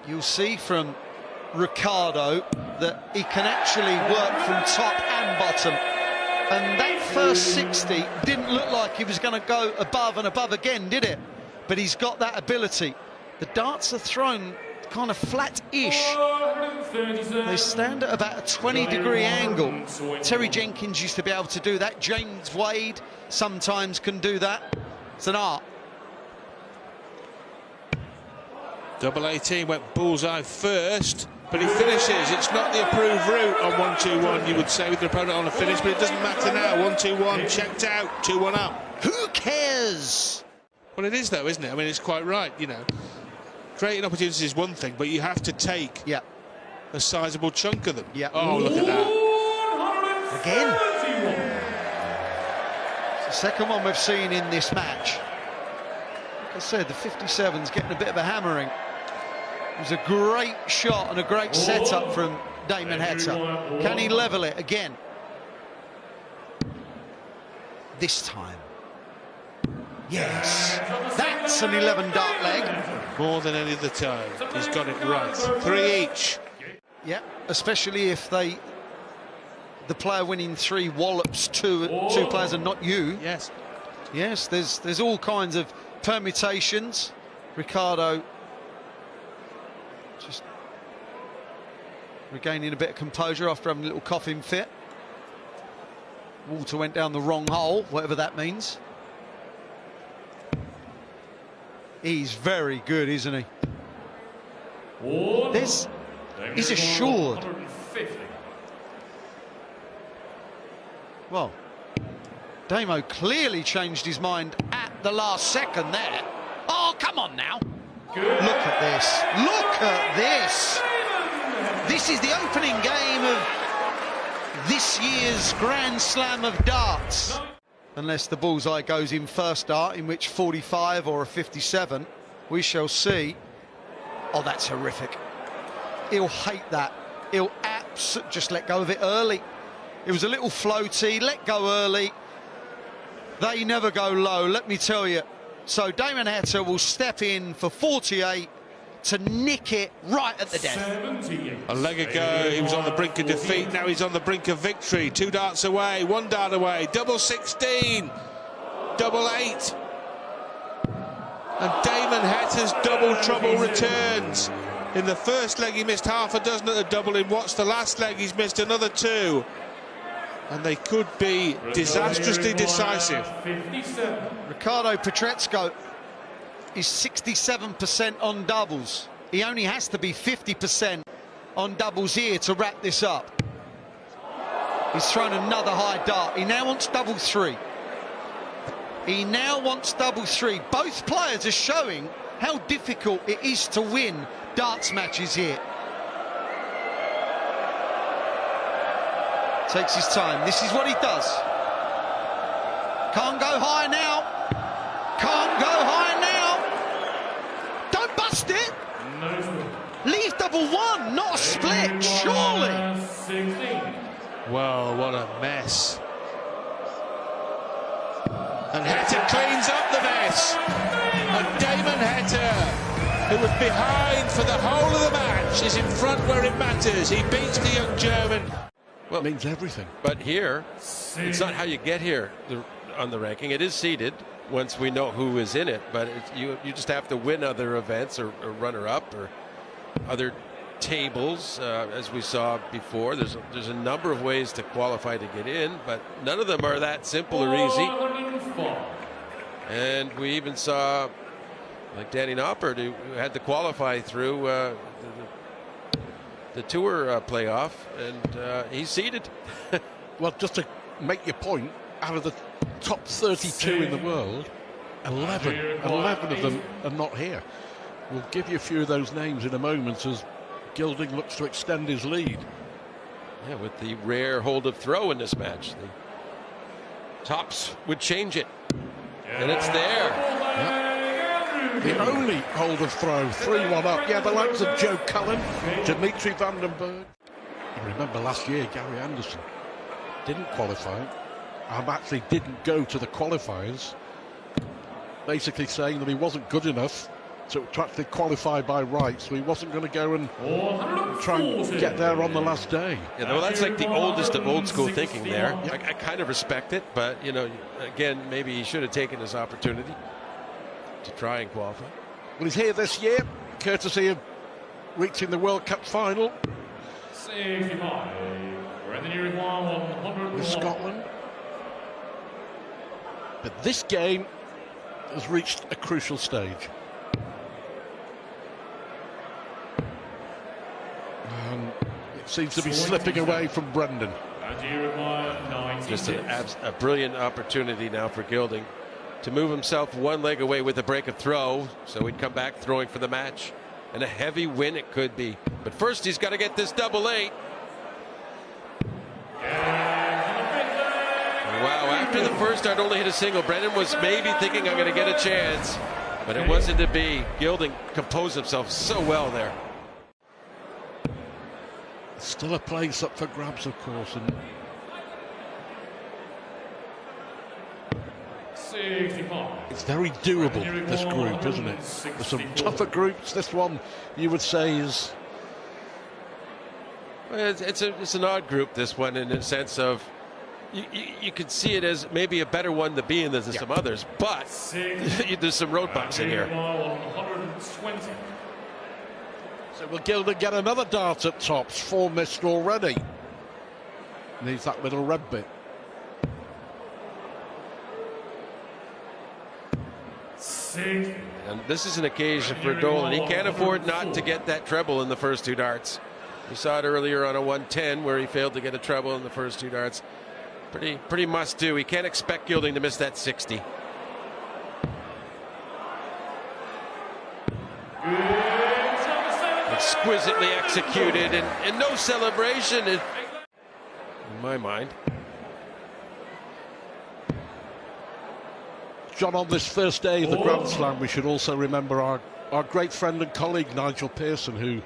You'll see from Ricardo that he can actually work from top and bottom. And that first 60 didn't look like he was going to go above and above again, did it? But he's got that ability. The darts are thrown kind of flat-ish. They stand at about a 20-degree angle. Terry Jenkins used to be able to do that. James Wade sometimes can do that. It's an art. Double 18 went bullseye first, but he finishes. It's not the approved route on 1-2-1, you would say, with the opponent on a finish, but it doesn't matter now. 1-2-1, checked out, 2-1 up. Who cares? Well, it is, though, isn't it? I mean, it's quite right, you know. Creating opportunities is one thing, but you have to take a sizable chunk of them. Oh, look at that. Again. It's the second one we've seen in this match. Like I said, the 57's getting a bit of a hammering. It was a great shot and a great setup from Damon Heta. Can he level it again? This time. Yes. That's an 11 dart leg. More than any other time. He's got it right. 3 each. Yeah, especially if the player winning 3 wallops two players and not you. Yes. Yes, there's all kinds of permutations. Ricardo just regaining a bit of composure after having a little coughing fit. Walter went down the wrong hole, whatever that means. He's very good, isn't he? He's assured. Well, Damo clearly changed his mind at the last second there. Oh, come on now. Look at this. Look at this. This is the opening game of this year's Grand Slam of darts. Unless the bullseye goes in first dart, in which 45 or a 57, we shall see. Oh, that's horrific. He'll hate that. He'll just let go of it early. It was a little floaty, let go early. They never go low, let me tell you. So Damon Heta will step in for 48 to nick it right at the death. A leg ago, he was on the brink of defeat. Now he's on the brink of victory. 2 darts away, 1 dart away. Double 16, double 8. And Damon Heta's double trouble returns. In the first leg, he missed half a dozen at the double. In what's the last leg, he's missed another 2. And they could be disastrously decisive. Ricardo Pietreczko is 67% on doubles. He only has to be 50% on doubles here to wrap this up. He's thrown another high dart. He now wants double 3. He now wants double 3. Both players are showing how difficult it is to win darts matches here. Takes his time. This is what he does. Can't go high now. Can't go high now. Don't bust it. Leave double 1, not a split, surely. Well, what a mess. And Heta cleans up the mess. And Damon Heta, who was behind for the whole of the match, is in front where it matters. He beats the young German. Well, it means everything. But here, it's not how you get here on the ranking. It is seeded once we know who is in it, but you just have to win other events or runner-up or other tables, as we saw before. There's a number of ways to qualify to get in, but none of them are that simple or easy. And we even saw, like Danny Noppert, who had to qualify through the tour playoff, and he's seeded. Well, just to make your point, out of the top 32 in the world, 11 of them are not here. We'll give you a few of those names in a moment as Gilding looks to extend his lead. Yeah, with the rare hold of throw in this match, the tops would change it, and it's there. Yep. The only hold of throw, 3-1 up. Yeah, the likes of Joe Cullen, Dimitri Vandenberg. I remember last year, Gary Anderson didn't qualify. Actually didn't go to the qualifiers, basically saying that he wasn't good enough to actually qualify by right, so he wasn't going to go and try and get there on the last day. Yeah, well, that's like the oldest of old school thinking there. I kind of respect it, but, you know, again, maybe he should have taken his opportunity to try and qualify. Well, he's here this year, courtesy of reaching the World Cup final with Scotland. But this game has reached a crucial stage. It seems to be slipping away from Brendan. Just a brilliant opportunity now for Gilding to move himself one leg away with a break of throw, so he'd come back throwing for the match. And a heavy win it could be. But first he's got to get this double 8. Wow, after the first start only hit a single. Brendan was maybe thinking, I'm going to get a chance, but it wasn't to be. Gilding composed himself so well there. Still a place up for grabs, of course. And it's very doable, this group, isn't it? There's some tougher groups. This one, you would say, is... Well, it's an odd group, this one, in a sense of you could see it as maybe a better one to be in than some others, but there's some road bumps in here. So will Gilding get another dart at tops? 4 missed already. Needs that little red bit. And this is an occasion for Dolan. He can't afford not to get that treble in the first 2 darts. We saw it earlier on a 110 where he failed to get a treble in the first 2 darts. Pretty must do. He can't expect Gilding to miss that 60. Exquisitely executed and no celebration in my mind. John, on this first day of the Grand Slam, we should also remember our great friend and colleague Nigel Pearson, who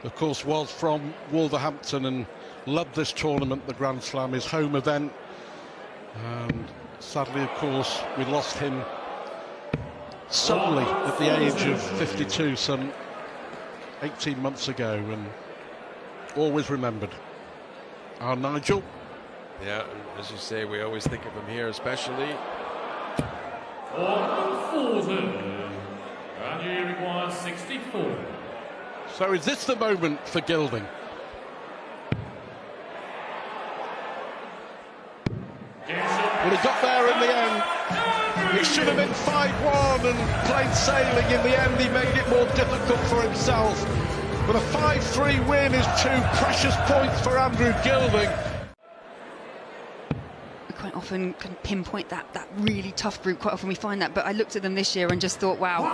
of course was from Wolverhampton and loved this tournament, the Grand Slam, his home event. And sadly, of course, we lost him suddenly at the age of 52 some 18 months ago, and always remembered. Our Nigel. Yeah, as you say, we always think of him here especially. And you require 64. So is this the moment for Gilding? Well, he got there in the end. It should have been 5-1 and plain sailing. In the end, he made it more difficult for himself. But a 5-3 win is 2 precious points for Andrew Gilding. We quite often can pinpoint that really tough group. Quite often we find that. But I looked at them this year and just thought, wow,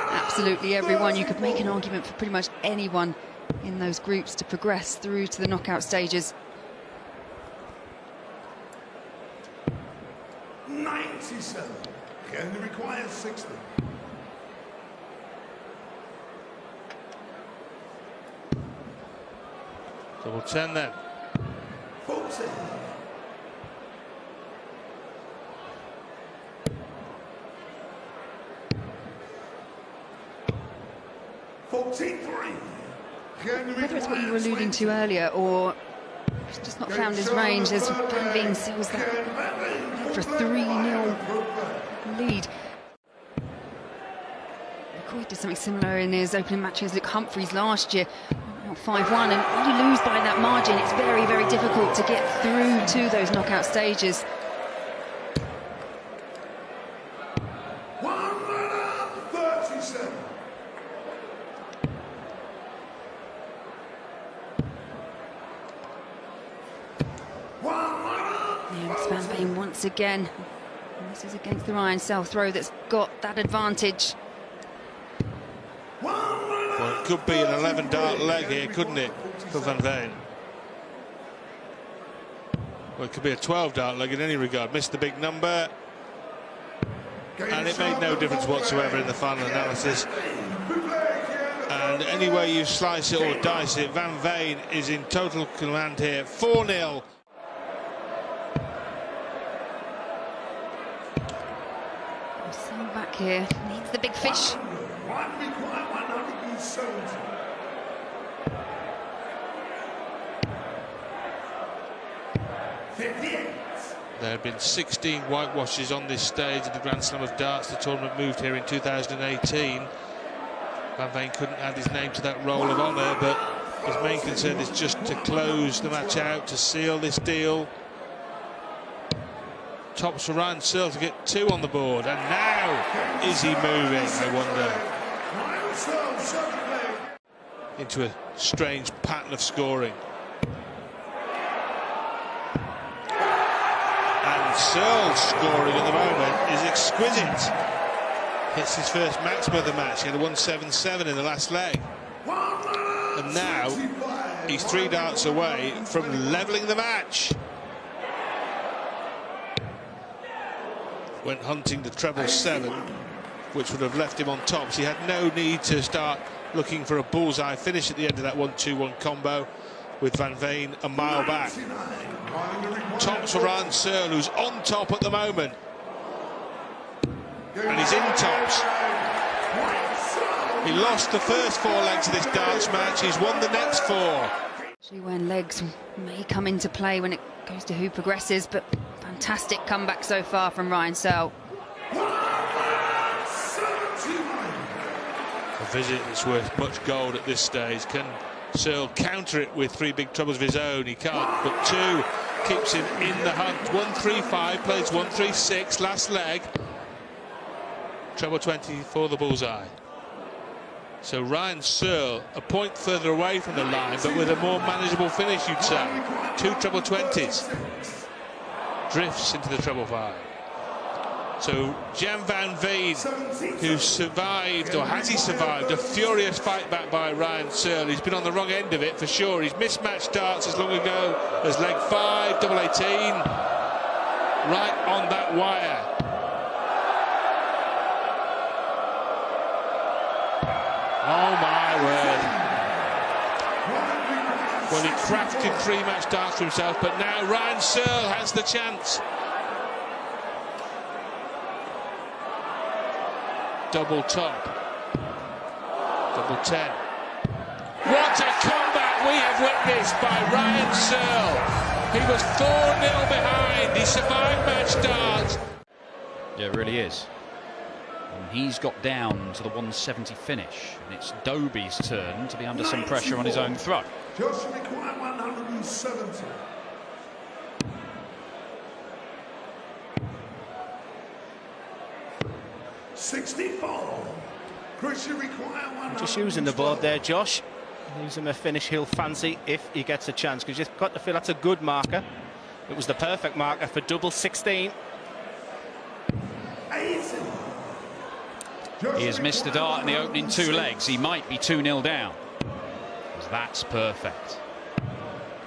absolutely everyone. You could make an argument for pretty much anyone in those groups to progress through to the knockout stages. 97. Can require 60. Double 10 then. 40. 43. Whether it's what you were alluding to earlier or he's just not found his range, as Van Veen seals that for a 3-0 lead. McCoy did something similar in his opening match against Luke Humphreys last year, 5-1, and when you lose by that margin, it's very, very difficult to get through to those knockout stages. 137. It's Van Veen once again. And this is against the Ryan Self throw that's got that advantage. Well, it could be an 11-dart leg here, couldn't it, for Van Veen? Well, it could be a 12-dart leg in any regard. Missed the big number. And it made no difference whatsoever in the final analysis. And any way you slice it or dice it, Van Veen is in total command here. 4-0. Back here, needs the big fish. One require 170. There have been 16 whitewashes on this stage of the Grand Slam of Darts. The tournament moved here in 2018. Van Veen couldn't add his name to that roll of honour, but his main concern is just to close the match out, to seal this deal. Tops for Ryan Searle to get 2 on the board, and now is he moving, I wonder, into a strange pattern of scoring. And Searle's scoring at the moment is exquisite. Hits his first maximum of the match. He had a 177 in the last leg. And now he's 3 darts away from levelling the match. Went hunting the treble 7, which would have left him on top. So he had no need to start looking for a bullseye finish at the end of that 1-2-1 combo, with Van Veen a mile back. Tops for Ryan Searle, who's on top at the moment. And he's in tops. He lost the first 4 legs of this darts match. He's won the next 4. Actually, when legs may come into play when it goes to who progresses, but fantastic comeback so far from Ryan Searle. A visit that's worth much gold at this stage. Can Searle counter it with 3 big troubles of his own? He can't, but 2 keeps him in the hunt. 1-3-5, plays 1-3-6, last leg. Treble 20 for the bullseye. So Ryan Searle a point further away from the line, but with a more manageable finish, you'd say. 2 treble 20s. Drifts into the treble 5. So Jan Van Veen, who survived, or has he survived, a furious fight back by Ryan Searle. He's been on the wrong end of it for sure. He's mismatched darts as long ago as leg 5, double 18. Right on that wire. Oh my word. Well, he crafted 3-match darts for himself, but now Ryan Searle has the chance. Double top. Double 10. What a comeback we have witnessed by Ryan Searle. He was 4-0 behind. He survived match darts. Yeah, it really is. And he's got down to the 170 finish, and it's Dobie's turn to be under some pressure on his own throw. Just require 170. Just using the board there, Josh. Using a finish he'll fancy if he gets a chance, because you've got to feel that's a good marker. It was the perfect marker for double 16. He has missed a dart in the opening 2 legs. He might be 2-0 down. That's perfect.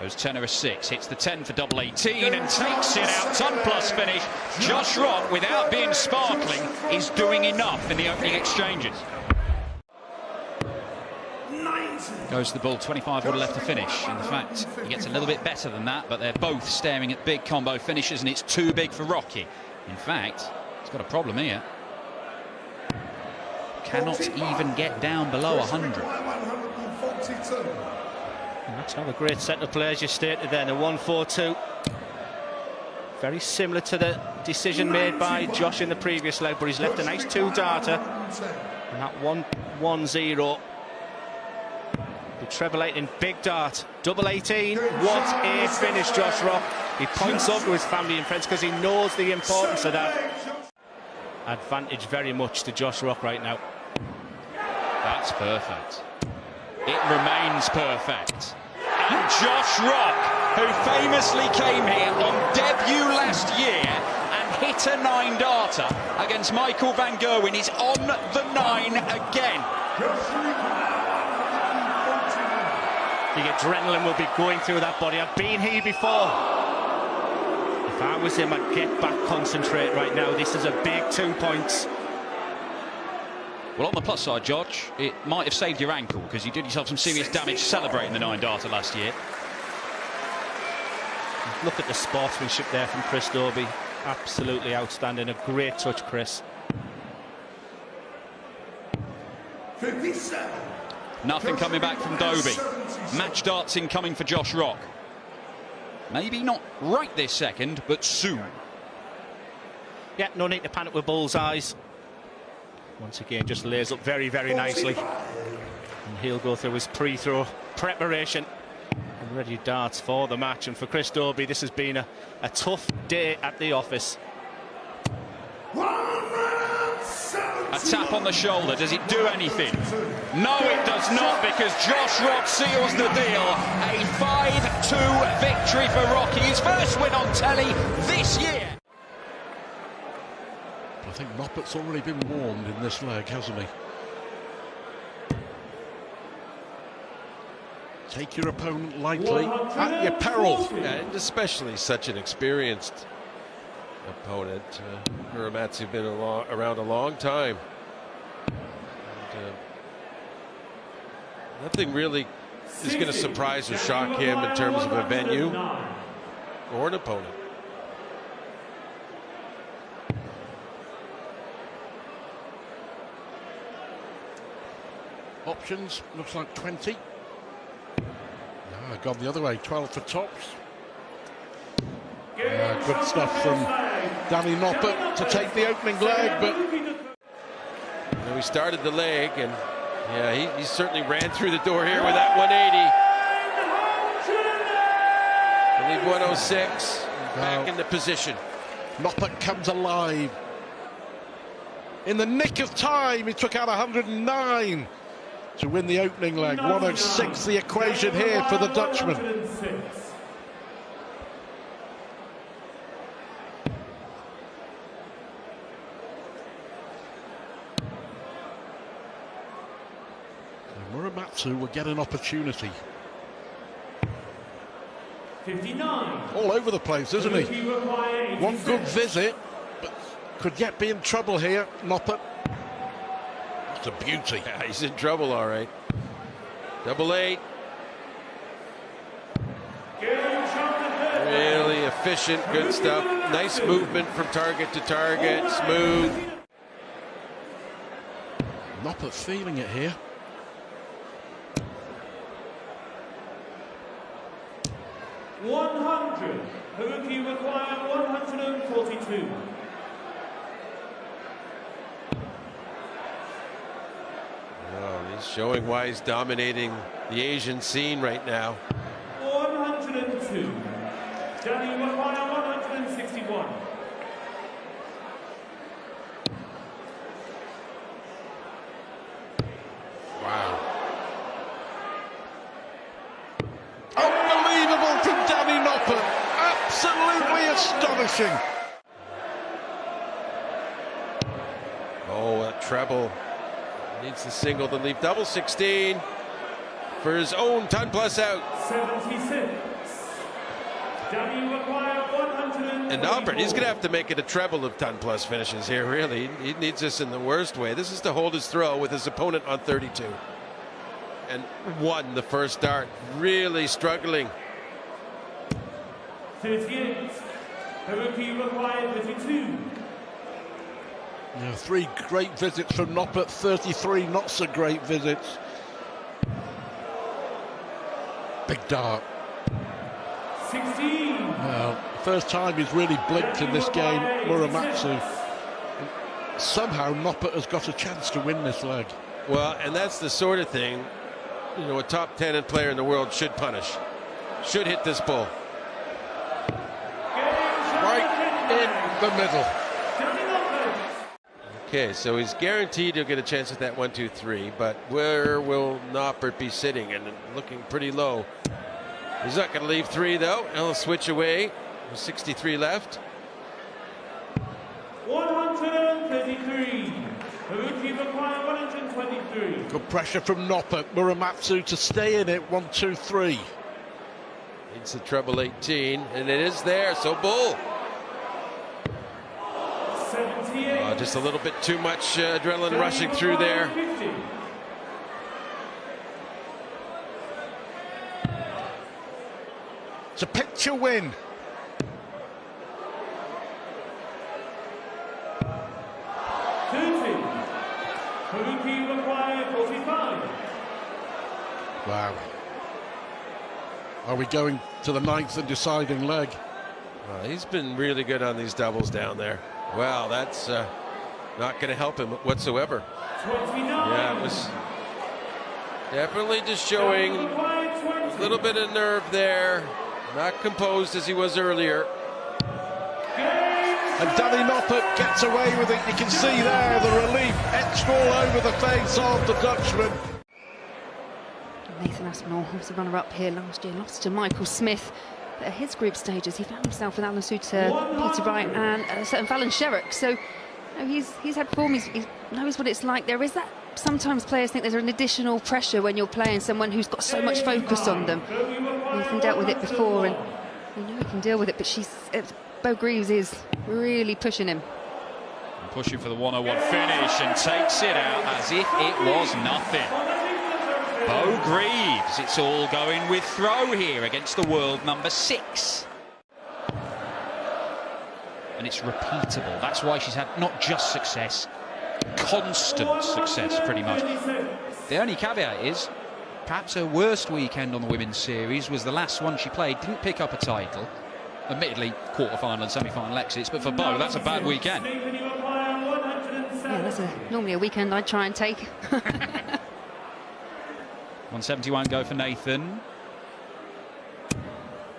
Goes 10 or a 6, hits the 10 for double 18 and takes it out. Ton plus finish. Josh Rock, without being sparkling, is doing enough in the opening exchanges. Goes the bull, 25 would have left to finish. In fact, he gets a little bit better than that, but they're both staring at big combo finishes, and it's too big for Rocky. In fact, he's got a problem here. Cannot even get down below 100. That's not a great set of players you stated then, a 1-4-2. Very similar to the decision made by Josh in the previous leg, but he's left a nice 2-darter. And that 1-1-0. The treble 8 in big dart, double 18. What a finish, Josh Rock. He points up to his family and friends because he knows the importance of that. Advantage very much to Josh Rock right now. That's perfect. It remains perfect. And Josh Rock, who famously came here on debut last year and hit a 9-darter against Michael van Gerwen, is on the 9 again. The adrenaline will be going through that body. I've been here before. If I was him, I'd get back, concentrate right now. This is a big 2 points. Well, on the plus side, George, it might have saved your ankle because you did yourself some serious damage celebrating the 9-darter last year. Look at the sportsmanship there from Chris Dobie. Absolutely outstanding. A great touch, Chris. 57. Nothing coming back from Dobie. Match darts incoming for Josh Rock. Maybe not right this second, but soon. Yeah, no need to panic with bullseyes. Once again, just lays up very, very nicely. And he'll go through his pre-throw preparation and ready darts for the match. And for Chris Dobie, this has been a tough day at the office. A tap on the shoulder, does it do anything? No, it does not, because Josh Rock seals the deal. A 5-2 victory for Rocky, his first win on telly this year. I think Noppert's already been warned in this leg, hasn't he? Take your opponent lightly at your peril. Yeah, and especially such an experienced opponent. Muramatsu been around a long time. And, nothing really is going to surprise or shock him in terms of a venue or an opponent. Options, looks like 20. Gone the other way, 12 for tops. Good stuff from Danny Noppert to take the opening leg, but he started the leg, and yeah, he certainly ran through the door here with that 180. I believe 106, back in the position. Noppert comes alive. In the nick of time, he took out 109 to win the opening leg. 106 the equation here for the Dutchman. Muramatsu will get an opportunity. 59. All over the place, isn't he? One good visit, but could yet be in trouble here. Noppert. It's a beauty. Yeah, he's in trouble, all right. 88. Really efficient, good stuff. Nice movement from target to target, smooth. Noppert feeling it here. $100. Haruki require 142. Oh, he's showing why he's dominating the Asian scene right now. 102. Danny require 161. Wow. Unbelievable from Danny Noppert. Absolutely astonishing. Oh, that treble. Needs the single to leave double 16 for his own ton plus out. 76. Danny require 100. And Albert, he's going to have to make it a treble of ton plus finishes here, really. He needs this in the worst way. This is to hold his throw with his opponent on 32. And won the first dart. Really struggling. 38. Haruki require 32. Yeah, 3 great visits from Noppert, 33 not so great visits. Big dart. 16. Well, first time he's really blinked in this game, Muramatsu. Somehow Noppert has got a chance to win this leg. Well, and that's the sort of thing, you know, a top 10 player in the world should punish. Should hit this bull. Right in the middle. Okay, so he's guaranteed he'll get a chance at that 1, 2, 3, but where will Noppert be sitting? And looking pretty low. He's not going to leave 3 though. He'll switch away. There's 63 left. 133. Haruki require 123. Good pressure from Noppert. Muramatsu to stay in it. 1, 2, 3. Needs the treble 18, and it is there. So bull. 78. Just a little bit too much adrenaline rushing through there. 50. It's a picture win. Haruki required 45. Wow. Are we going to the 9th and deciding leg? Well, he's been really good on these doubles down there. Well, that's not going to help him whatsoever. 29. Yeah, it was definitely just showing a little bit of nerve there. Not composed as he was earlier. And Danny Noppert gets away with it. You can see there the relief etched all over the face of the Dutchman. Nathan Aspinall was a runner-up here last year, lost to Michael Smith. But at his group stages, he found himself with Alan Suter, Peter Wright and Fallon Sherrock. So he's had form, he knows what it's like. There is that, sometimes players think there's an additional pressure when you're playing someone who's got so much focus on them. Nathan dealt with it before and we know he can deal with it, but Bo Greaves is really pushing him. Pushing for the 101 finish and takes it out as if it was nothing. Bo Greaves, it's all going with throw here against the world number 6. And it's repeatable. That's why she's had not just success, constant success pretty much. The only caveat is perhaps her worst weekend on the women's series was the last one she played. Didn't pick up a title. Admittedly, quarter-final and semi-final exits, but for Bo, that's a bad weekend. Yeah, that's normally a weekend I'd try and take. 171 go for Nathan.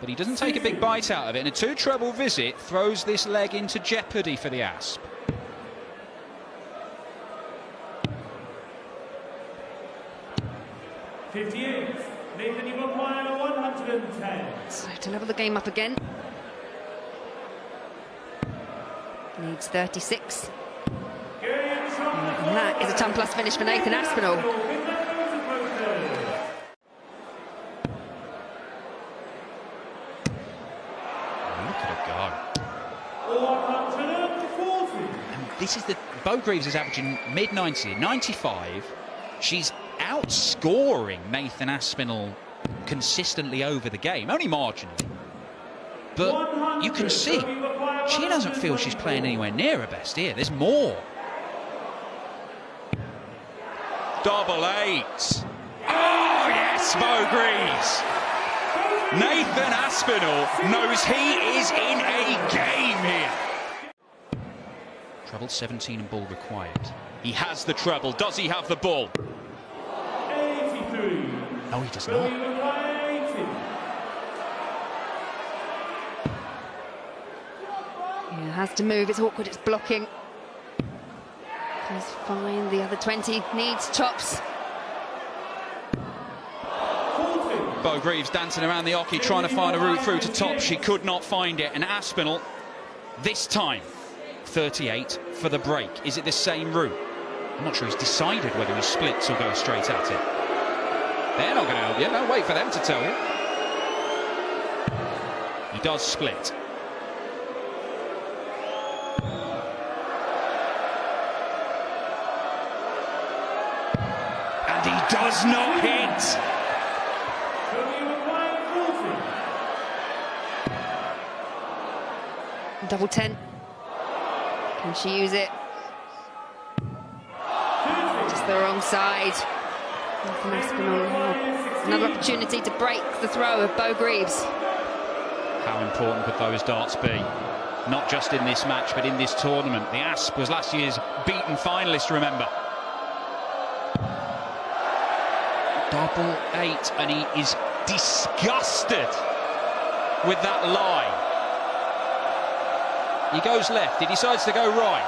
But he doesn't take a big bite out of it, and a 2-treble visit throws this leg into jeopardy for the Asp. Nathan, you require 110. So to level the game up again. Needs 36. And that is a 10+ finish for Nathan Aspinall. Look at her go. 140. And this is Bo Greaves is averaging mid-90, 95. She's outscoring Nathan Aspinall consistently over the game, only marginally. But you can see she doesn't feel she's playing anywhere near her best here. There's more. Double 8. Oh, yes, Bo Greaves. Nathan Aspinall knows he is in a game here. Treble 17 and ball required. He has the treble. Does he have the ball? 83. No, he does not. Yeah, has to move. It's awkward. It's blocking. He's fine. The other 20 needs chops. Bo Greaves dancing around the oche, trying to find a route through to top. She could not find it. And Aspinall, this time, 38 for the break. Is it the same route? I'm not sure he's decided whether he splits or goes straight at it. They're not going to help you. Don't wait for them to tell you. He does split. And he does not hit. Double 10. Can she use it? Just the wrong side. Nathan Aspinall now. Another opportunity to break the throw of Bo Greaves. How important could those darts be? Not just in this match, but in this tournament. The Asp was last year's beaten finalist, remember. Double 8, and he is disgusted with that lie. He goes left, he decides to go right.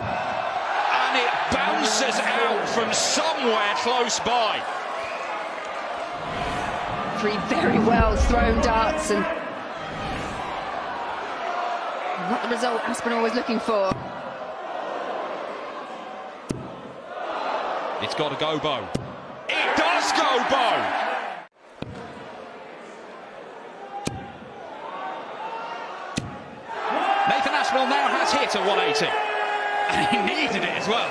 And it bounces out from somewhere close by. 3 very well thrown darts and not the result Aspinall was looking for. It's got to go, Bo. It does go, Bo! Nathan Aspinall now has hit a 180. And he needed it as well.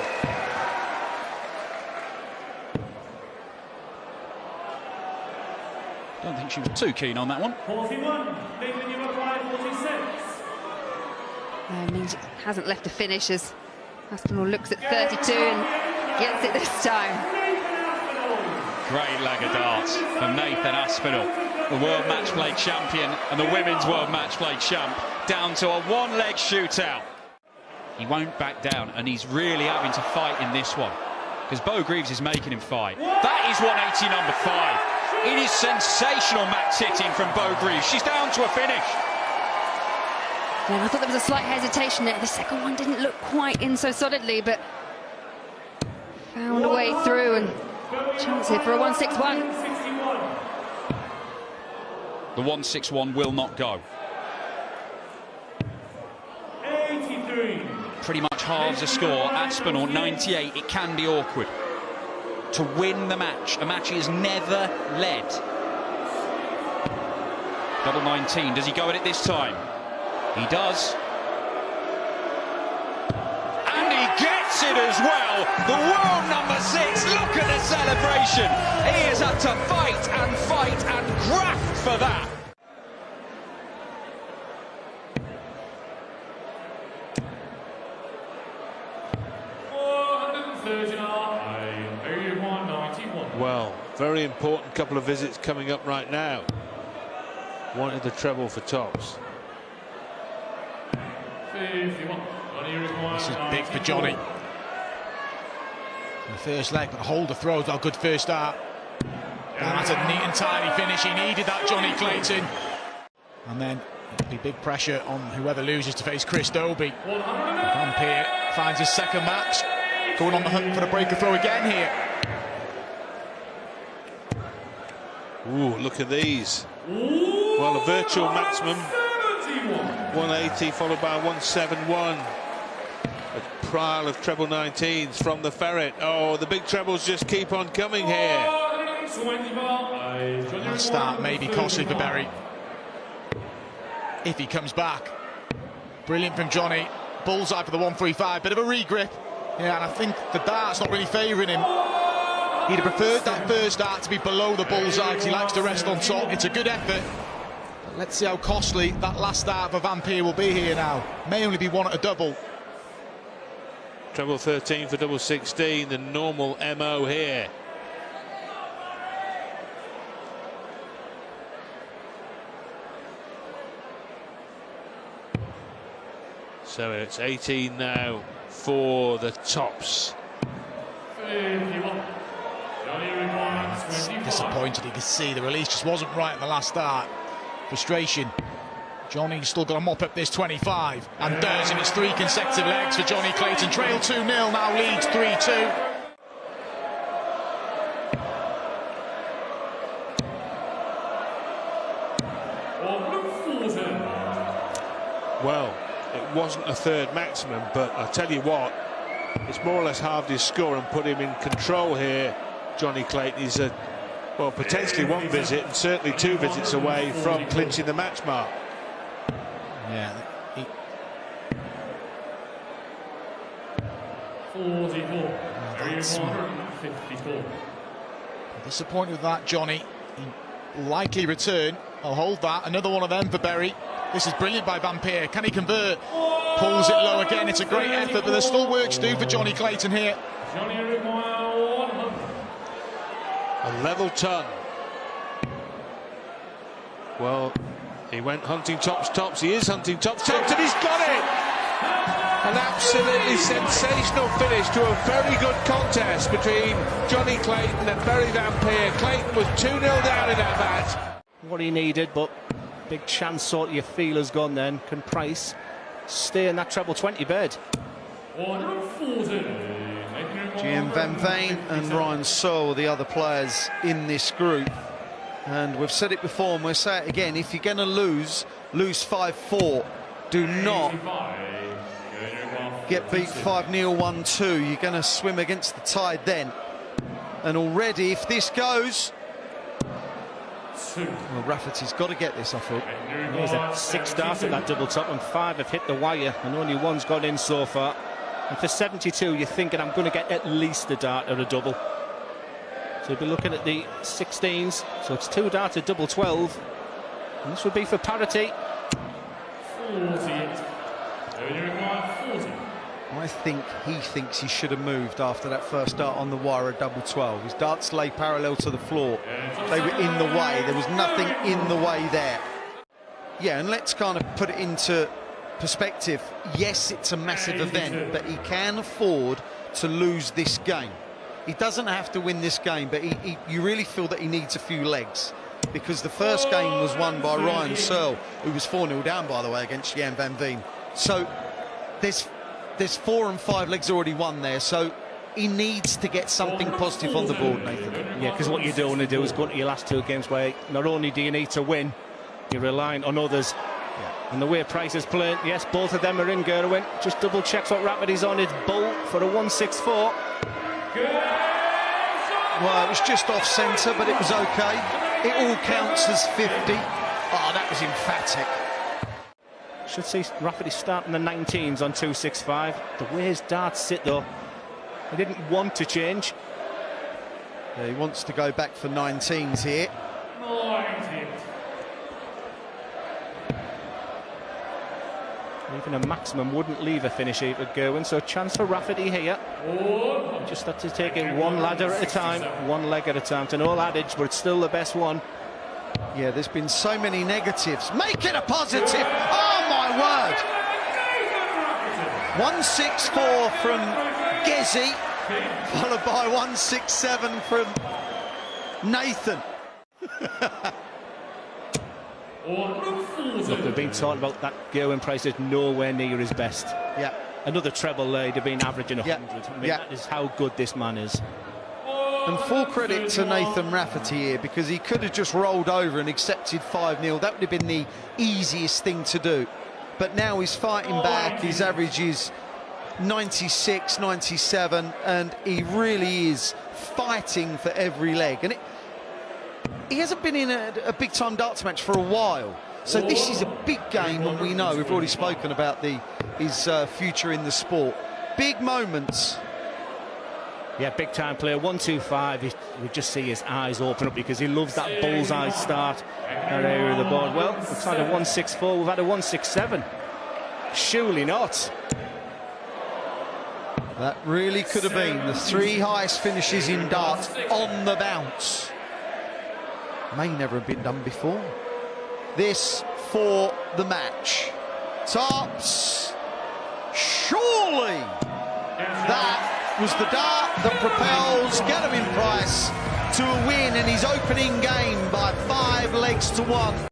Don't think she was too keen on that one. 41. Nathan, you require 46. It means it hasn't left a finish as Aspinall looks at 32 and gets it this time. Great leg of darts from Nathan Aspinall, the World Match Play champion and the Women's World Match Play champ, down to a one-leg shootout. He won't back down, and he's really having to fight in this one, because Bo Greaves is making him fight. That is 180 number 5. It is sensational match hitting from Bo Greaves. She's down to a finish. Yeah, I thought there was a slight hesitation there. The second one didn't look quite in so solidly, but found a way through, and chance here for a 161. The 161 will not go. 83. Pretty much halves the score. Aspinall 98. It can be awkward to win the match. A match he has never led. Double 19. Does he go at it this time? He does. And he gets it as well. The world number 6. Look at the celebration. He has had to fight and graft for that. Well, very important couple of visits coming up right now. Wanted the treble for tops. This is big for Johnny. The first leg, but hold the throws, a good first start. And that's a neat and tidy finish. He needed that, Johnny Clayton. And then it'll be big pressure on whoever loses to face Chris Dobey. Vampire finds his second match, going on the hunt for the breaker throw again here. Ooh, look at these. Well, a virtual maximum 180 followed by 171. A pile of treble 19s from the Ferret. Oh, the big trebles just keep on coming here. That start may be costly for Berry if he comes back. Brilliant from Johnny. Bullseye for the 135. Bit of a regrip. Yeah, and I think the dart's not really favouring him. He'd have preferred that first dart to be below the bullseye because he likes to rest on top. It's a good effort. But let's see how costly that last dart for Vampire will be here now. May only be one at a double. Treble 13 for double 16, the normal MO here. So it's 18 now for the tops. Disappointed, you can see the release just wasn't right at the last start. Frustration. Johnny's still got to mop up this 25 and does, and it's 3 consecutive legs for Johnny Clayton. Trail 2-0, now leads 3-2. Well, it wasn't a third maximum, but I tell you what, it's more or less halved his score and put him in control here. Johnny Clayton, he's well, potentially 1 visit and certainly 2 visits away from clinching the match mark. Yeah. 44. Disappointed with that, Johnny. He likely return. I'll hold that. Another one of them for Berry. This is brilliant by Vampire. Can he convert? Pulls it low again. It's a great effort, but there's still work to do for Johnny Clayton here. A level ton. Well, he went hunting tops. He is hunting tops, and he's got it! An absolutely sensational finish to a very good contest between Johnny Clayton and Berry Vampire. Clayton was 2-0 down in that match. What he needed, but big chance sort of your feelers gone then. Can Price stay in that treble 20 bed? Gian Van Veen and Ryan Searle are the other players in this group. And we've said it before and we'll say it again. If you're going to lose 5-4. Do not get beat 5-0, 1-2. You're going to swim against the tide then. And already, if this goes... Well, Rafferty's got to get this, I thought. He's had 6 darts at that double top and 5 have hit the wire and only 1's gone in so far. And for 72, you're thinking I'm going to get at least a dart or a double. So you'll be looking at the 16s. So it's 2 darts, a double 12. And this would be for parity. 40. I think he thinks he should have moved after that first dart on the wire at double 12. His darts lay parallel to the floor. They were in the way. There was nothing in the way there. Yeah, and let's kind of put it into perspective. Yes, it's a massive event, but he can afford to lose this game. He doesn't have to win this game, but you really feel that he needs a few legs, because the first game was won by Ryan Searle, who was 4-0 down, by the way, against Jan van Veen. So there's 4 and 5 legs already won there, so he needs to get something positive on the board, Nathan. Yeah, because what you don't want to do is go into your last 2 games where not only do you need to win, you're relying on others. Yeah. And the way Price is playing, yes, both of them are in Gerwin. Just double checks what Rafferty's on. It's Bull for a 164. Well, it was just off centre, but it was okay. It all counts as 50. Oh, that was emphatic. Should see Rafferty starting the 19s on 265. The way his darts sit, though, he didn't want to change. Yeah, he wants to go back for 19s here. Even a maximum wouldn't leave a finish here at Gerwin, so a chance for Rafferty here. Just have to take it one ladder at a time, one leg at a time. It's an old adage, but it's still the best one. Yeah, there's been so many negatives. Make it a positive! Oh, my word! 164 from Gezi, followed by 167 from Nathan. Look, we've been talking about that Gerwin Price is nowhere near his best. Yeah. Another treble there, they've been averaging 100. I mean, that is how good this man is. And full credit to Nathan Rafferty here, because he could have just rolled over and accepted 5-0. That would have been the easiest thing to do. But now he's fighting back. His average is 96, 97, and he really is fighting for every leg. And he hasn't been in a big-time darts match for a while. So this is a big game, and we know, we've already spoken about his future in the sport. Big moments. Yeah, big-time player, 125. We just see his eyes open up because he loves that bullseye start that area of the board. Well, we've had a 164, we've had a 167. Surely not. That really could have been the 3 highest finishes in darts on the bounce. May never have been done before. This for the match. Tops. Surely that was the dart that propels Gerwin Price to a win in his opening game by 5 legs to 1.